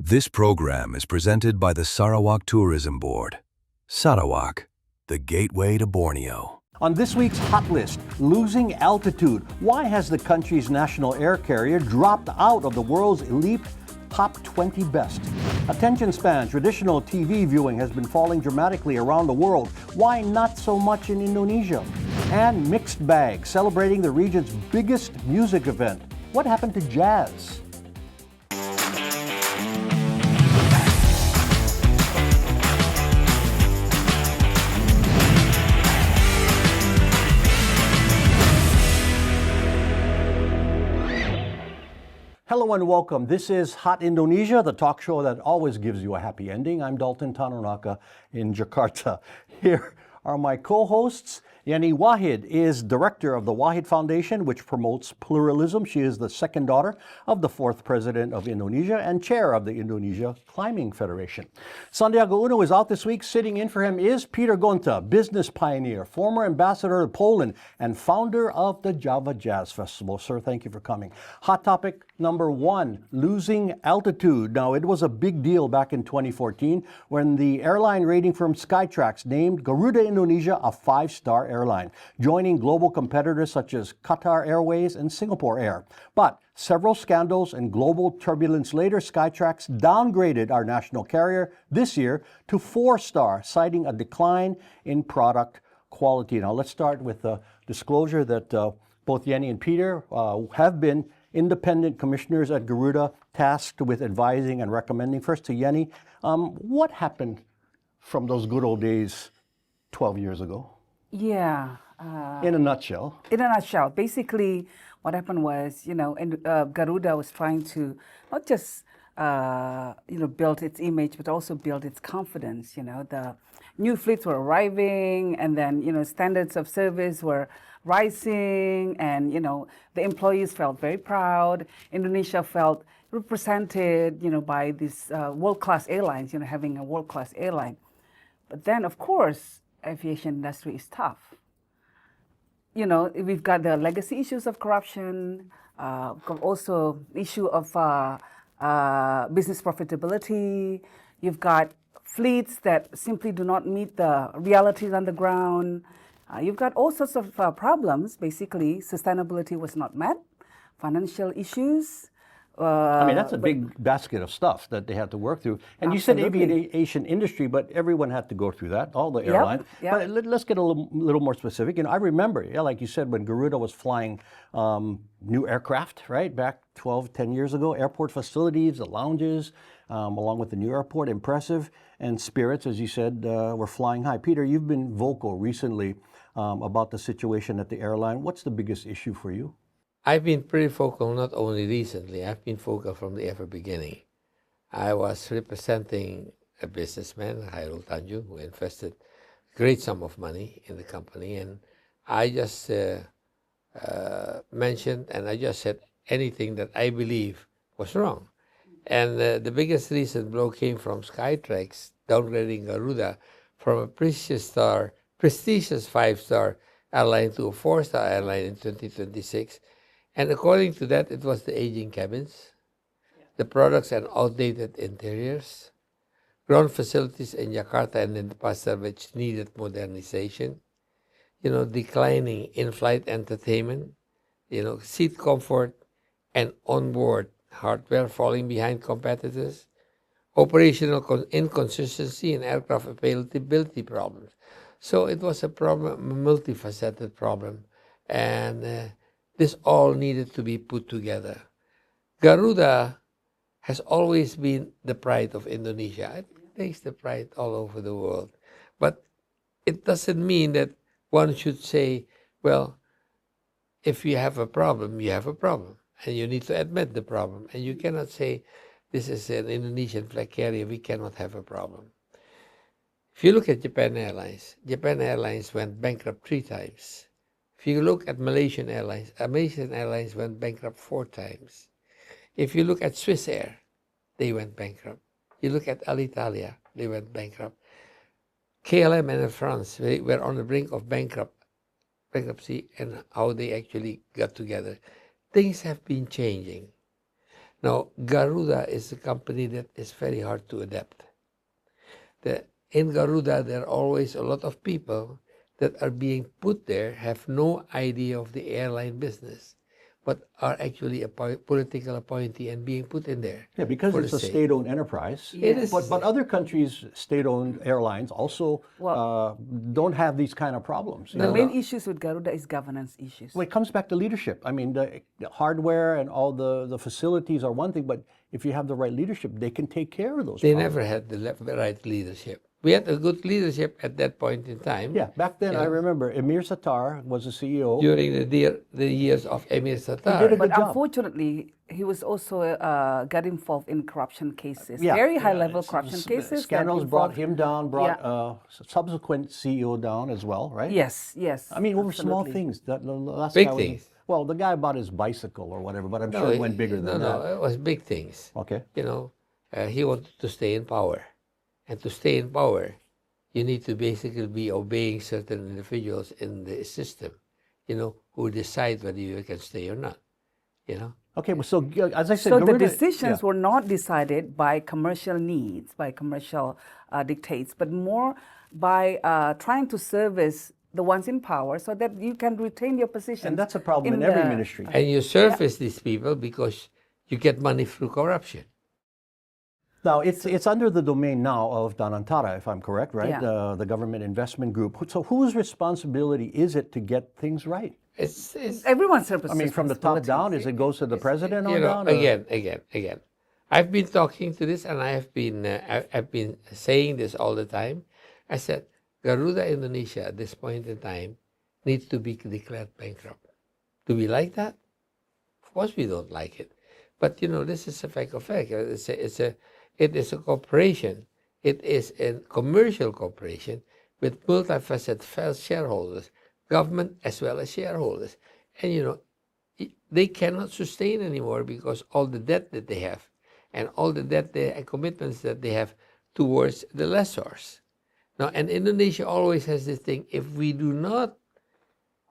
This program is presented by the Sarawak Tourism Board. Sarawak, the gateway to Borneo. On this week's Hot List, losing altitude. Why has the country's national air carrier dropped out of the world's elite top 20 best? Attention span, traditional TV viewing has been falling dramatically around the world. Why not so much in Indonesia? And mixed bag, celebrating the region's biggest music event. What happened to jazz? Hello and welcome. This is Hot Indonesia, the talk show that always gives you a happy ending. I'm Dalton Tanonaka in Jakarta. Here are my co-hosts. Yenny Wahid is director of the Wahid Foundation, which promotes pluralism. She is the second daughter of the fourth president of Indonesia and chair of the Indonesia Climbing Federation. Santiago Uno is out this week. Sitting in for him is Peter Gontha, business pioneer, former ambassador to Poland, and founder of the Java Jazz Festival. Sir, thank you for coming. Hot topic number one, losing altitude. Now, it was a big deal back in 2014 when the airline rating firm Skytrax named Garuda Indonesia a five-star airline, joining global competitors such as Qatar Airways and Singapore Air. But several scandals and global turbulence later, Skytrax downgraded our national carrier this year to 4-star, citing a decline in product quality. Now, let's start with the disclosure that both Yenny and Peter have been independent commissioners at Garuda, tasked with advising and recommending. First to Yenny, what happened from those good old days 12 years ago? Yeah. In a nutshell. Basically, what happened was, Garuda was trying to not just, build its image, but also build its confidence. The new fleets were arriving, and then, standards of service were rising, and, the employees felt very proud. Indonesia felt represented, by these world-class airlines, having a world-class airline. But then, of course, aviation industry is tough. We've got the legacy issues of corruption, also issue of business profitability. You've got fleets that simply do not meet the realities on the ground. You've got all sorts of problems. Basically, sustainability was not met, financial issues. That's a big basket of stuff that they had to work through. And Absolutely. You said aviation industry, but everyone had to go through that, all the airlines. Yep. But let's get a little more specific. I remember, like you said, when Garuda was flying new aircraft, right, back 10 years ago, airport facilities, the lounges, along with the new airport, impressive. And spirits, as you said, were flying high. Peter, you've been vocal recently about the situation at the airline. What's the biggest issue for you? I've been pretty vocal not only recently, I've been vocal from the ever beginning. I was representing a businessman, Khairul Tanjung, who invested a great sum of money in the company, and I just mentioned and I just said anything that I believe was wrong. And the biggest recent blow came from Skytrax downgrading Garuda from a prestigious 5-star airline to a 4-star airline in 2026. And according to that, it was the aging cabins, the products and outdated interiors, ground facilities in Jakarta and in the Pasar which needed modernization, declining in-flight entertainment, seat comfort and onboard hardware falling behind competitors, operational inconsistency and aircraft availability problems. So it was a problem, a multifaceted problem, and this all needed to be put together. Garuda has always been the pride of Indonesia. It takes the pride all over the world. But it doesn't mean that one should say, well, if you have a problem, you have a problem. And you need to admit the problem. And you cannot say, this is an Indonesian flag carrier, we cannot have a problem. If you look at Japan Airlines went bankrupt 3 times. If you look at Malaysian Airlines went bankrupt 4 times. If you look at Swiss Air, they went bankrupt. You look at Alitalia, they went bankrupt. KLM and Air France, they were on the brink of bankruptcy, and how they actually got together. Things have been changing. Now, Garuda is a company that is very hard to adapt. In Garuda, there are always a lot of people that are being put there, have no idea of the airline business, but are actually a political appointee and being put in there. Yeah, because for it's the a sake. state-owned enterprise. It is. But other countries' state-owned airlines also don't have these kind of problems. The main issues with Garuda is governance issues. Well, it comes back to leadership. I mean, the hardware and all the facilities are one thing, but if you have the right leadership, they can take care of those They problems. never had the right leadership. We had a good leadership at that point in time. Yeah, back then I remember Emir Sattar was the CEO. During the years of Emir did a Sattar. good But job. unfortunately, he was also got involved in corruption cases, Yeah, very yeah, high-level corruption cases. that Scandals brought involved- him down, brought subsequent CEO down as well, right? Yes, yes. I mean, over small absolutely. things. The last Big guy was- things. well, the guy bought his bicycle or whatever, but I'm sure it went bigger than No, that. it was big things. Okay. You know, he wanted to stay in power. And to stay in power, you need to basically be obeying certain individuals in the system, who decide whether you can stay or not, Okay, well, so as I said, So the Garuda- decisions yeah. were not decided by commercial needs, by commercial dictates, but more by trying to service the ones in power so that you can retain your position. And that's a problem in every ministry. And you surface these people because you get money through corruption. Now, it's under the domain now of Danantara, if I'm correct, right? Yeah. The government investment group. So whose responsibility is it to get things right? It's Everyone's I mean, from the top down, is it goes to the president on down? or- again. I've been talking to this, and I've been saying this all the time. I said, Garuda Indonesia at this point in time needs to be declared bankrupt. Do we like that? Of course we don't like it. But this is a fact of fact. It is a corporation. It is a commercial corporation with multifaceted shareholders, government as well as shareholders. And they cannot sustain anymore because all the debt that they have and all the debt and commitments that they have towards the lessors. Now, and Indonesia always has this thing, if we do not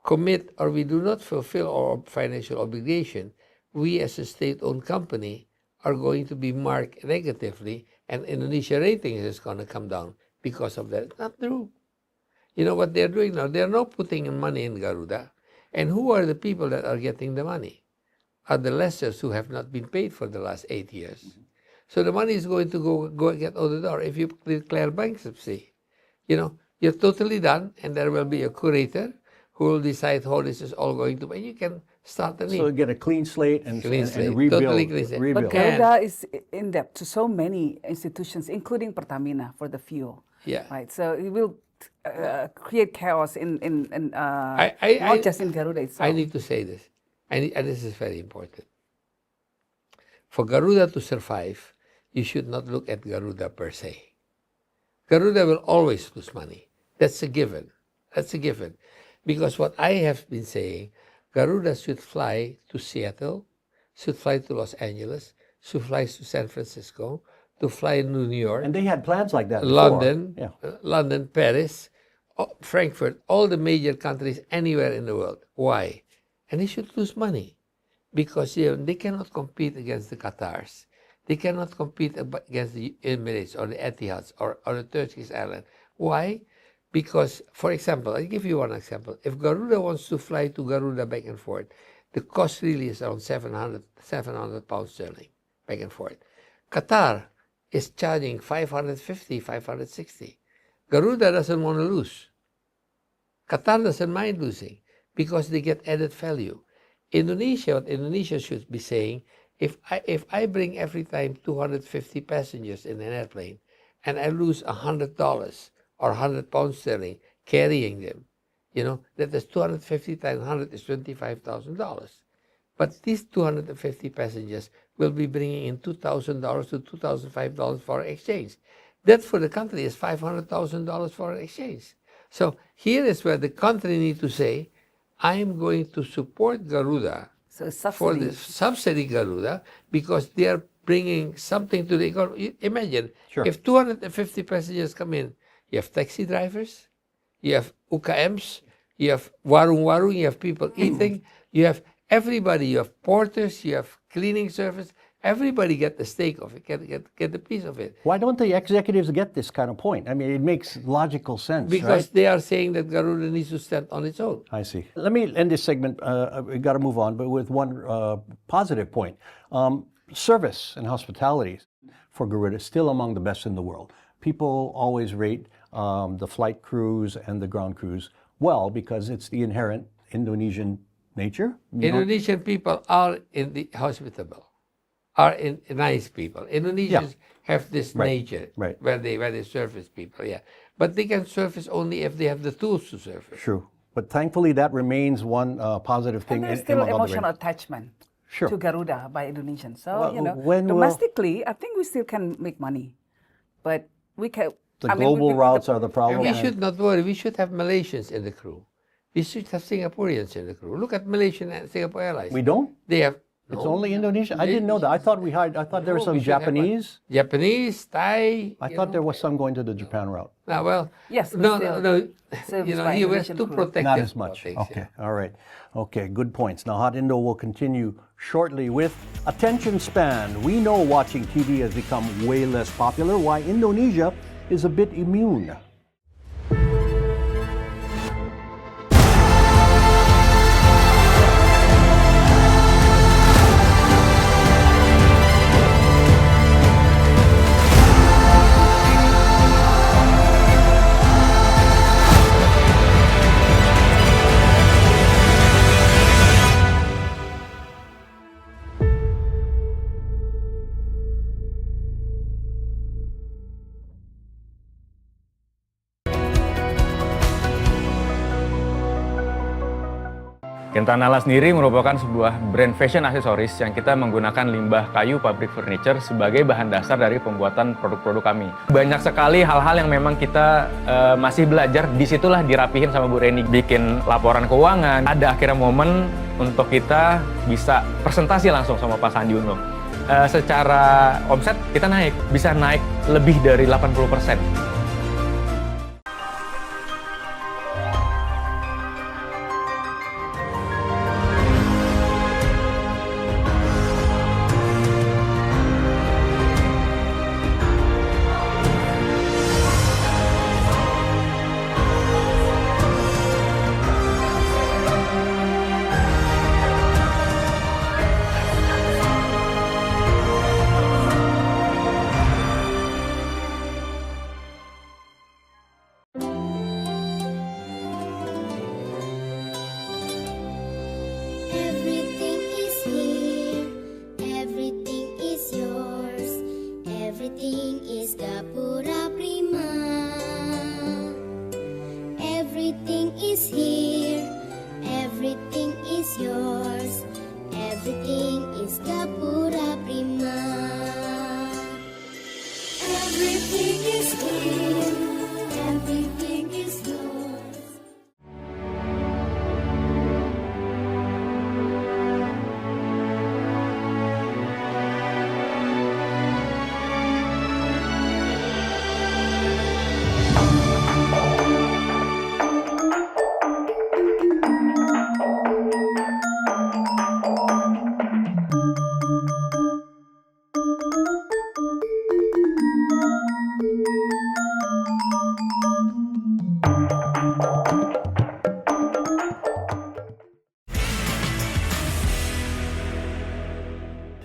commit or we do not fulfill our financial obligation, we as a state-owned company are going to be marked negatively, and Indonesia ratings is going to come down because of that. It's not true. You know what they're doing now? They're not putting in money in Garuda. And who are the people that are getting the money? Are the lessors who have not been paid for the last 8 years. So the money is going to go get out the door. If you declare bankruptcy, you're totally done, and there will be a curator who will decide how this is all going to be. You can start anew. So get a clean slate and slate. rebuild. Totally clean slate. rebuild. But Garuda is in debt to so many institutions, including Pertamina for the fuel. Yeah. Right. So it will create chaos not just in Garuda itself. I need to say this, and this is very important. For Garuda to survive, you should not look at Garuda per se. Garuda will always lose money. That's a given. That's a given. Because what I have been saying, Garuda should fly to Seattle, should fly to Los Angeles, should fly to San Francisco, to fly to New York, And they had plans like that before. London, Yeah. London, Paris, Frankfurt, all the major countries anywhere in the world. Why? And they should lose money because they cannot compete against the Qatars. They cannot compete against the Emirates or the Etihads or the Turkish Airlines. Why? Because, for example, I'll give you one example. If Garuda wants to fly to Garuda back and forth, the cost really is around 700 pounds sterling back and forth. Qatar is charging 550, 560. Garuda doesn't want to lose. Qatar doesn't mind losing because they get added value. What Indonesia should be saying, if I bring every time 250 passengers in an airplane and I lose $100 or 100 pounds sterling carrying them, that is 250 times 100 is $25,000. But these 250 passengers will be bringing in $2,000 to $2,005 for exchange. That for the country is $500,000 for exchange. So here is where the country needs to say, I'm going to support Garuda So for the subsidy Garuda because they are bringing something to the economy. Imagine if 250 passengers come in, you have taxi drivers, you have UKMs, you have warung-warung, you have people eating, you have everybody, you have porters, you have cleaning service, everybody get the stake of it, get a piece of it. Why don't the executives get this kind of point? I mean, it makes logical sense, Because right? they are saying that Garuda needs to stand on its own. I see. Let me end this segment. We got to move on, but with one positive point. Service and hospitality for Garuda is still among the best in the world. People always rate the flight crews and the ground crews well because it's the inherent Indonesian nature. Indonesian people are hospitable, are nice people. Indonesians have this nature where they surface people, but they can surface only if they have the tools to surface. True, but thankfully that remains one positive thing. And there's still among other emotional attachment to Garuda by Indonesians. So domestically, I think we still can make money, but we can. The global routes are the problem. We should not worry. We should have Malaysians in the crew. We should have Singaporeans in the crew. Look at Malaysian and Singapore Airlines. We don't? They have. It's only Indonesia? I didn't know that. I thought there were some Japanese. Japanese, Thai. I thought there was some going to the Japan route. Yes. No. You were too protective. Not as much. Okay. All right. Okay. Good points. Now, Hot Indo will continue shortly with attention span. We know watching TV has become way less popular. Why Indonesia is a bit immune. Gentanala sendiri merupakan sebuah brand fashion aksesoris yang kita menggunakan limbah kayu pabrik furniture sebagai bahan dasar dari pembuatan produk-produk kami. Banyak sekali hal-hal yang memang kita masih belajar, disitulah dirapihin sama Bu Reni. Bikin laporan keuangan, ada akhirnya momen untuk kita bisa presentasi langsung sama Pak Sandi Uno. Secara omset kita bisa naik lebih dari 80%.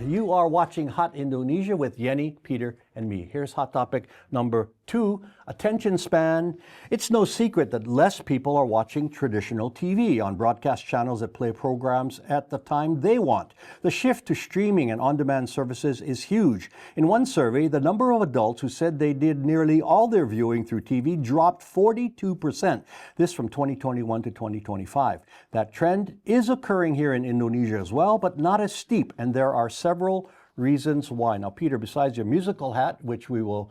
You are watching Hot Indonesia with Yenny, Peter, and me. Here's hot topic number 2, attention span. It's no secret that less people are watching traditional TV on broadcast channels that play programs at the time they want. The shift to streaming and on-demand services is huge. In one survey, the number of adults who said they did nearly all their viewing through TV dropped 42%. This from 2021 to 2025. That trend is occurring here in Indonesia as well, but not as steep, and there are several reasons why. Now, Peter, besides your musical hat, which we will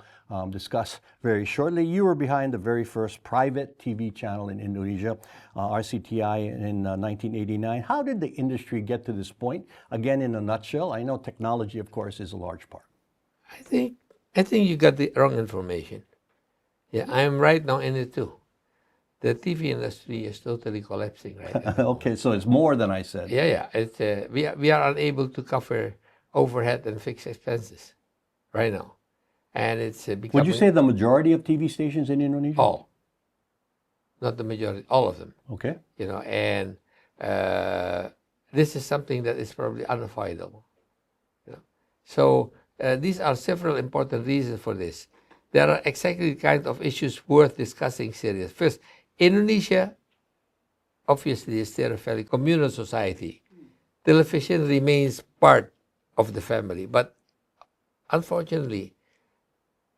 discuss very shortly, you were behind the very first private TV channel in Indonesia, RCTI, in 1989. How did the industry get to this point? Again, in a nutshell, I know technology, of course, is a large part. I think you got the wrong information. Yeah, I am right now in it too. The TV industry is totally collapsing right now. Okay, so it's more than I said. Yeah. It's we are unable to cover overhead and fixed expenses right now. And it's becoming... Would you say the majority of TV stations in Indonesia? All. Not the majority, all of them. Okay. You know, and this is something that is probably unavoidable. You know? So these are several important reasons for this. There are exactly the kind of issues worth discussing seriously. First, Indonesia, obviously, is still a fairly communal society. Television remains part of the family, but unfortunately,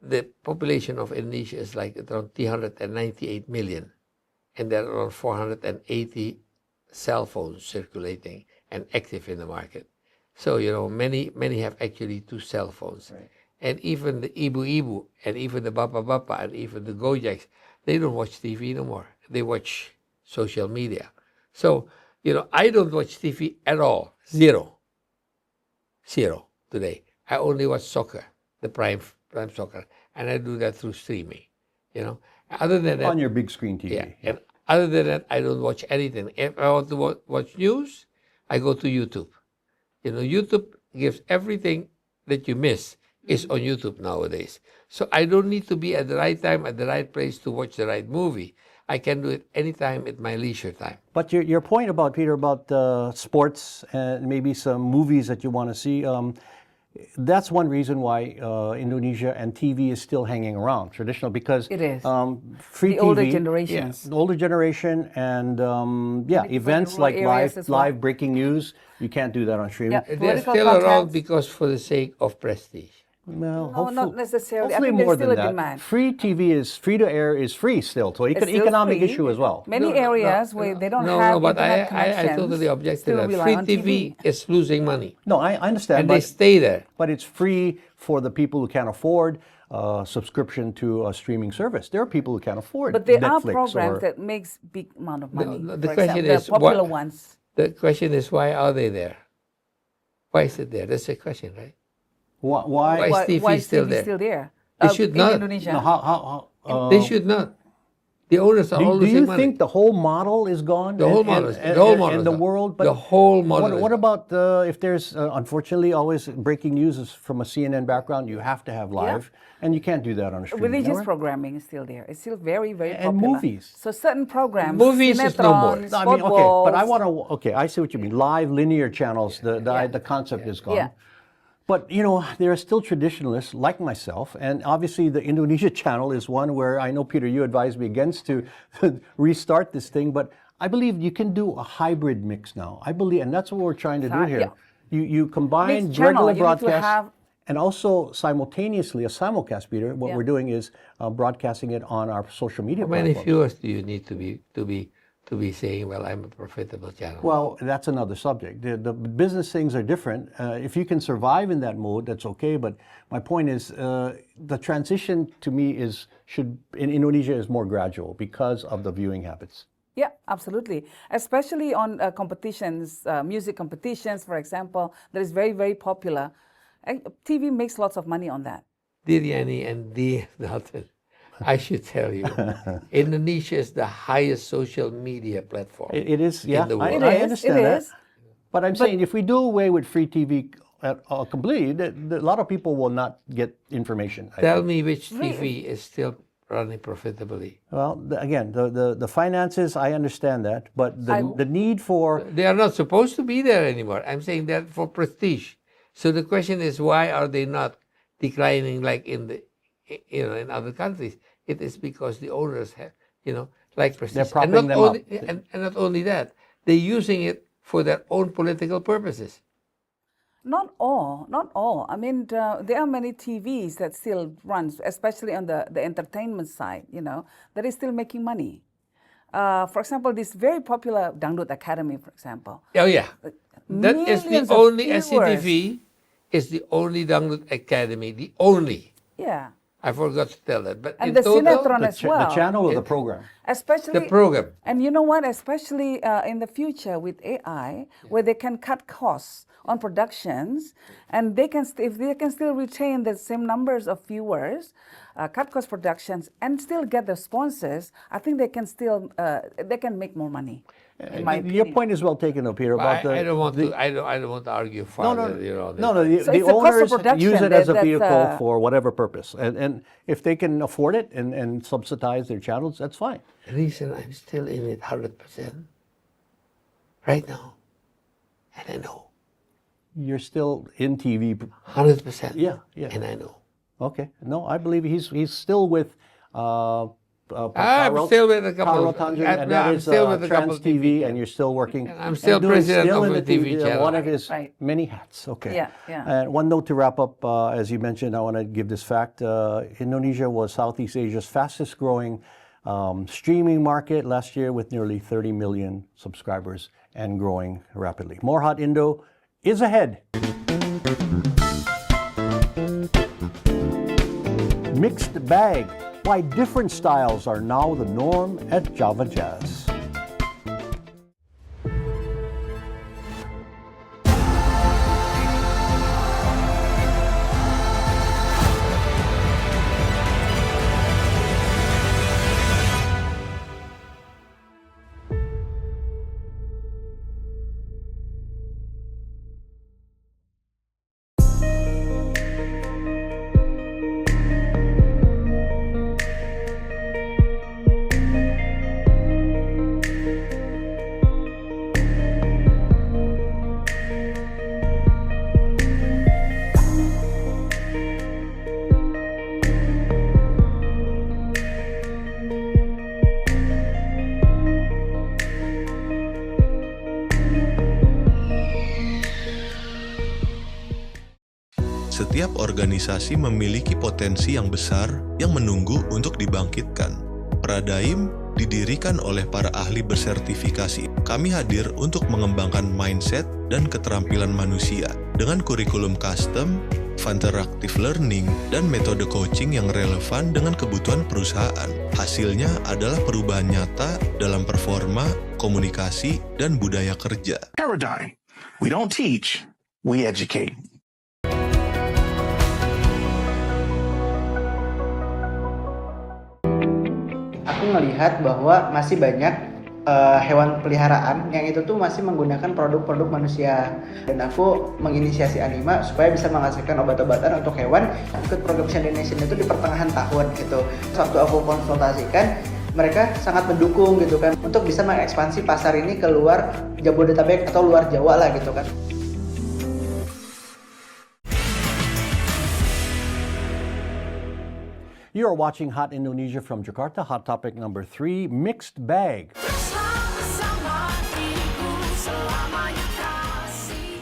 the population of Indonesia is like around 398 million, and there are around 480 cell phones circulating and active in the market. So, you know, many have actually 2 cell phones. Right. And even the Ibu-Ibu, and even the Bapa-Bapa, and even the Gojeks, they don't watch TV no more. They watch social media. So, you know, I don't watch TV at all. Zero today. I only watch soccer, the prime soccer, and I do that through streaming, you know. Other than that, on your big screen TV. Yeah. And other than that, I don't watch anything. If I want to watch news, I go to YouTube. You know, YouTube gives everything that you miss is on YouTube nowadays. So I don't need to be at the right time, at the right place to watch the right movie. I can do it anytime at my leisure time. But your point about, Peter, about sports and maybe some movies that you want to see, that's one reason why Indonesia and TV is still hanging around, traditional, because it is. Free the TV, older generations. Yeah, the older generation, and events like live breaking news, you can't do that on streaming. Yeah. They're still around because for the sake of prestige. Well, no, not necessarily. Hopefully I think more there's still than a that. demand. Free TV is free to air is free still, so It's still economic free. issue as well. Many areas where they don't have No, but internet I connections totally object to still that. rely Free on TV is losing money, No, I understand, and they stay there. but it's free for the people who can't afford subscription to a streaming service. There are people who can't afford But there Netflix are programs or, that makes big amount of money. The For question example, is, the popular what- ones. The question is, why are they there? Why is it there? That's the question, right? why? Why is TV still there? They should in not. Indonesia. No, how They should not. The owners are all do you losing money. think the whole model is gone? The whole model is- the whole model in is the gone. world. But The whole model is What gone. about if there's unfortunately always breaking news is from a CNN background? You have to have live, and you can't do that on a streaming Religious network. programming is still there. It's still very, very And popular. movies. So certain programs, Movies is no more. cinetrons, No, I mean, okay, but I footballs. want to. Okay, I see what you mean. Live linear channels. The concept is gone. Yeah. But you know, there are still traditionalists like myself, and obviously the Indonesia channel is one where I know, Peter, you advised me against to restart this thing. But I believe you can do a hybrid mix now. I believe, and that's what we're trying to do here. Yeah. You combine Mixed channel. regular You need to broadcast have- and also simultaneously a simulcast, Peter. What Yeah. we're doing is broadcasting it on our social media How many platforms. viewers do you need to be saying, well, I'm a profitable channel? Well, that's another subject. The business things are different. If you can survive in that mode, that's okay. But my point is, the transition to me in Indonesia is more gradual because of the viewing habits. Yeah, absolutely. Especially on competitions, music competitions, for example, that is very, very popular. And TV makes lots of money on that. Dear Yenny and dear Dalton, I should tell you, Indonesia is the highest social media platform. It is, yeah. the world. I It is, understand it that. is. But I'm saying if we do away with free TV completely, a lot of people will not get information. I Tell think. me which TV is still running profitably. Well, again, the finances, I understand that, but the need for They are not supposed to be there anymore. I'm saying that for prestige. So the question is, why are they not declining like in other countries? It is because the owners have, like prestige. They're propping them up. And not only that, they're using it for their own political purposes. Not all. I mean, there are many TVs that still runs, especially on the entertainment side, that is still making money. For example, this very popular Dangdut Academy, for example. Oh, yeah. That is the Millions of only viewers. SCTV is the only Dangdut Academy, the only. Yeah. I forgot to tell that. But And in the total, Cinetron as well. the channel or the program. Especially the program. And you know what? Especially in the future with AI, where they can cut costs on productions, and they can if they can still retain the same numbers of viewers, cut cost productions, and still get the sponsors, I think they can still they can make more money. In my Your opinion. point is well taken, Peter. About I don't want to. I don't want to argue further. You know, No, this. So the it's the cost of owners use production it as a that's, vehicle for whatever purpose, and if they can afford it and subsidize their channels, that's fine. The reason I'm still in it 100% right now, and I know You're still in TV. 100%. Yeah. And I know. Okay. No, I believe he's still with. I'm still with a couple of. and that I'm is still with a couple Trans of TV, and you're still working. And I'm still doing president still of in a the TV channel. One of his Right. many hats. Okay. Yeah, yeah. And one note to wrap up, as you mentioned, I want to give this fact: Indonesia was Southeast Asia's fastest growing streaming market last year, with nearly 30 million subscribers and growing rapidly. More Hot Indo is ahead. Mixed bag. Why different styles are now the norm at Java Jazz. Setiap organisasi memiliki potensi yang besar yang menunggu untuk dibangkitkan. Pradaim didirikan oleh para ahli bersertifikasi. Kami hadir untuk mengembangkan mindset dan keterampilan manusia dengan kurikulum custom, interactive learning, dan metode coaching yang relevan dengan kebutuhan perusahaan. Hasilnya adalah perubahan nyata dalam performa, komunikasi, dan budaya kerja. Paradigm. We don't teach, we educate. Aku ngelihat bahwa masih banyak hewan peliharaan yang itu tuh masih menggunakan produk-produk manusia, dan aku menginisiasi Anima supaya bisa menghasilkan obat-obatan untuk hewan. Ikut program Hot Indonesia itu di pertengahan tahun gitu. Waktu aku konsultasikan, mereka sangat mendukung gitu kan untuk bisa mengekspansi pasar ini ke luar Jabodetabek atau luar Jawa lah gitu kan. You are watching Hot Indonesia from Jakarta. Hot topic number 3, mixed bag.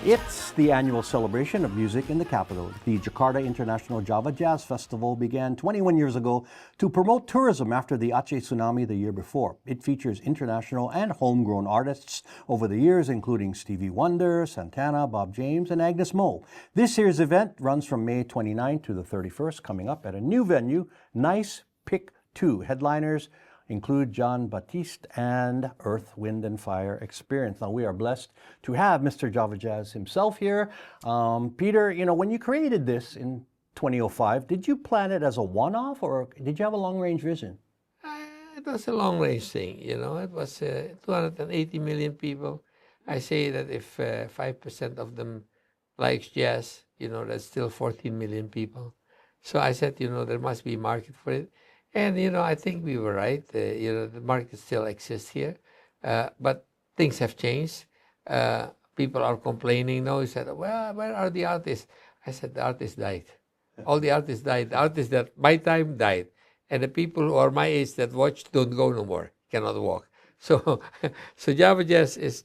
It's the annual celebration of music in the capital. The Jakarta International Java Jazz Festival began 21 years ago to promote tourism after the Aceh tsunami the year before. It features international and homegrown artists over the years, including Stevie Wonder, Santana, Bob James, and Agnes Mo. This year's event runs from May 29 to the 31st, coming up at a new venue, Nice Pick 2. Headliners include John Batiste and Earth, Wind and Fire Experience. Now, we are blessed to have Mr. Java Jazz himself here. Peter, you know, when you created this in 2005, did you plan it as a one-off, or did you have a long-range vision? It was a long-range thing, you know. It was 280 million people. I say that if 5% of them likes jazz, you know, that's still 14 million people. So I said, you know, there must be a market for it. And, you know, I think we were right. You know, the market still exists here. But things have changed. People are complaining now. He said, well, where are the artists? I said, the artists died. All the artists died. The artists that my time died. And the people who are my age that watch don't go no more, cannot walk. So, so Java Jazz is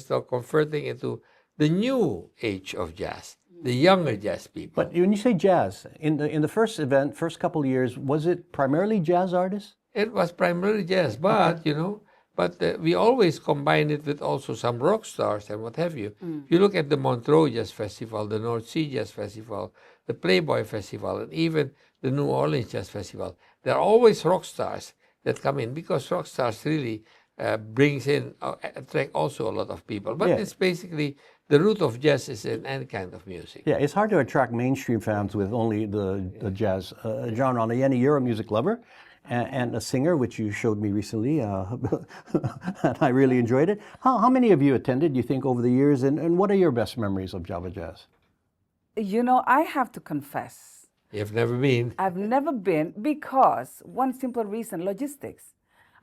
now converting into the new age of jazz. The younger jazz people. But when you say jazz, in the first event, first couple of years, was it primarily jazz artists? It was primarily jazz, but you know, we always combine it with also some rock stars and what have you. If you look at the Montreux Jazz Festival, the North Sea Jazz Festival, the Playboy Festival, and even the New Orleans Jazz Festival, there are always rock stars that come in, because rock stars really attract also a lot of people. But it's basically the root of jazz is in any kind of music. Yeah, it's hard to attract mainstream fans with only the jazz genre. Now, Yenny, you're a music lover and a singer, which you showed me recently, and I really enjoyed it. How many of you attended, you think, over the years, and what are your best memories of Java Jazz? You know, I have to confess. You've never been? I've never been, because one simple reason, logistics.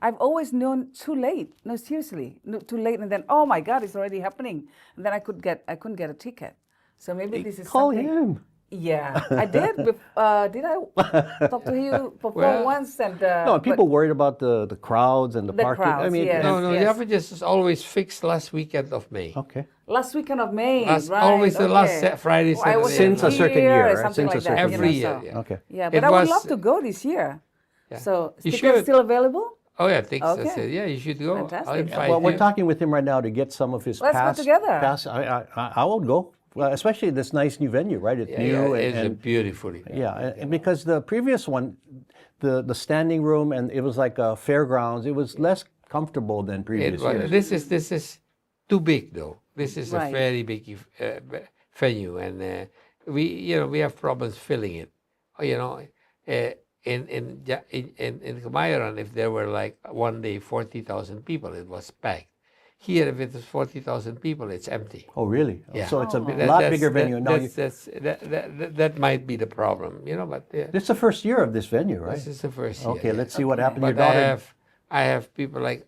I've always known too late. No, seriously, too late, and then oh my God, it's already happening. And then I couldn't get a ticket. So maybe this is Call something. him. Yeah, I did. Did I talk to you before once? And no, people worried about the crowds and the parking. Crowds, I mean, yes. No, Java Jazz is always fixed last weekend of May. Okay. Last weekend of May, Always right? the last Friday, Oh, I was Saturday. Since a certain year, or right? something Since a like that. certain Every you know, year. so- Yeah. Okay. Yeah, It but I would was- love to go this year. Yeah. So You tickets should. still available? Oh yeah, thanks. Okay. I said, yeah, you should go. Fantastic. I'll invite Well, we're you. talking with him right now to get some of his Let's go past. together. I would go, well, especially this nice new venue, right? It's Yeah, new it's and beautifully. and because the previous one, the standing room, and it was like a fairgrounds. It was less comfortable than previous years. This is too big though. This is a Right. very big venue, and we have problems filling it. In Kemayoran, if there were like one day 40,000 people, it was packed. Here, if it is 40,000 people, it's empty. Oh, really? Yeah. So it's a That- lot that's- bigger venue. Now, that might be the problem, but this is the first year of this venue, right? this is the first year. Okay, yeah. let's see what happened. Your But daughter. I have people like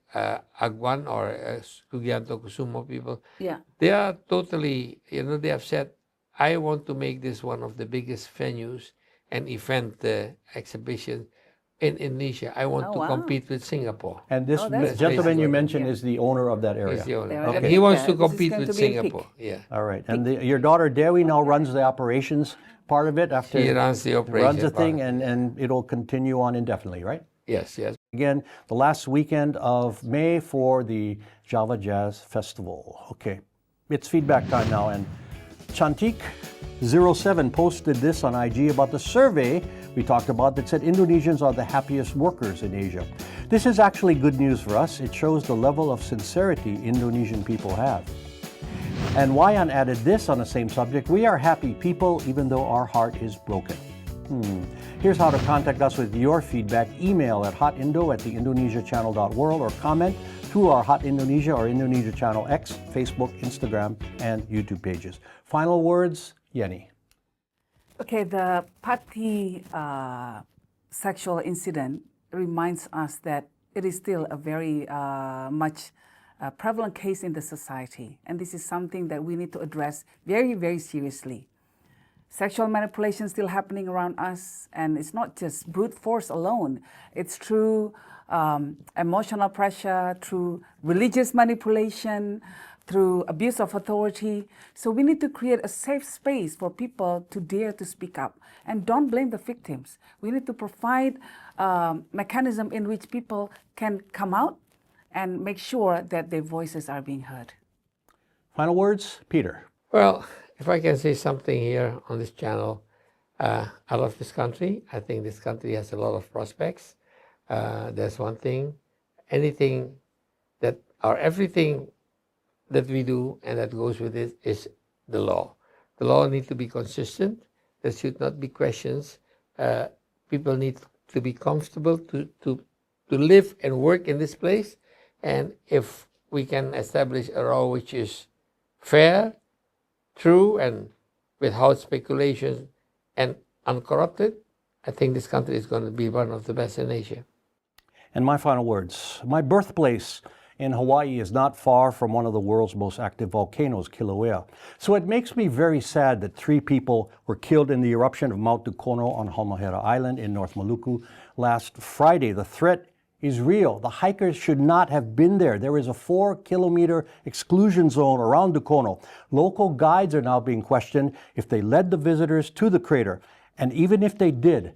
Agwan or Kugianto Kusumo people. Yeah. They are totally, they have said, I want to make this one of the biggest venues and event exhibition in Indonesia. I want Oh, to wow. compete with Singapore. And this that's gentleman you basically- mentioned yeah. is the owner of that area. He's the owner. Okay. And he wants to This is compete going with to be a peak. Singapore. Yeah. All right. And your daughter Dewi now runs the operations part of it after She runs the operation. runs the thing, part. and it'll continue on indefinitely, right? Yes. Again, the last weekend of May for the Java Jazz Festival. Okay, it's feedback time now, and Chantik07 posted this on IG about the survey we talked about that said Indonesians are the happiest workers in Asia. This is actually good news for us. It shows the level of sincerity Indonesian people have. And Wayan added this on the same subject: we are happy people even though our heart is broken. Here's how to contact us with your feedback. Email at hotindo@theindonesiachannel.world or comment through our Hot Indonesia or Indonesia Channel X, Facebook, Instagram, and YouTube pages. Final words, Yenny. Okay, the Pati sexual incident reminds us that it is still a very much prevalent case in the society, and this is something that we need to address very, very seriously. Sexual manipulation still happening around us, and it's not just brute force alone. It's through emotional pressure, through religious manipulation, through abuse of authority. So we need to create a safe space for people to dare to speak up, and don't blame the victims. We need to provide a mechanism in which people can come out and make sure that their voices are being heard. Final words, Peter. Well, if I can say something here on this channel, I love this country. I think this country has a lot of prospects. There's one thing, everything that we do and that goes with it is the law. The law needs to be consistent. There should not be questions. People need to be comfortable to live and work in this place. And if we can establish a law which is fair, true, and without speculation and uncorrupted, I think this country is going to be one of the best in Asia. And my final words. My birthplace in Hawaii is not far from one of the world's most active volcanoes, Kilauea. So it makes me very sad that 3 people were killed in the eruption of Mount Dukono on Halmahera Island in North Maluku last Friday. The threat is real. The hikers should not have been there. There is a 4-kilometer exclusion zone around Dukono. Local guides are now being questioned if they led the visitors to the crater. And even if they did,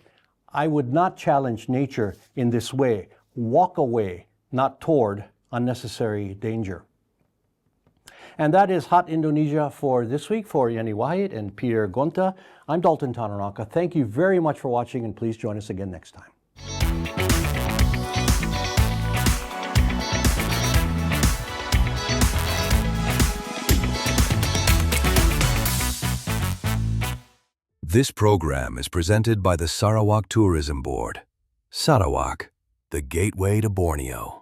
I would not challenge nature in this way. Walk away, not toward unnecessary danger. And that is Hot Indonesia for this week. For Yenny Wahid and Peter Gontha, I'm Dalton Tanonaka. Thank you very much for watching, and please join us again next time. This program is presented by the Sarawak Tourism Board. Sarawak, the gateway to Borneo.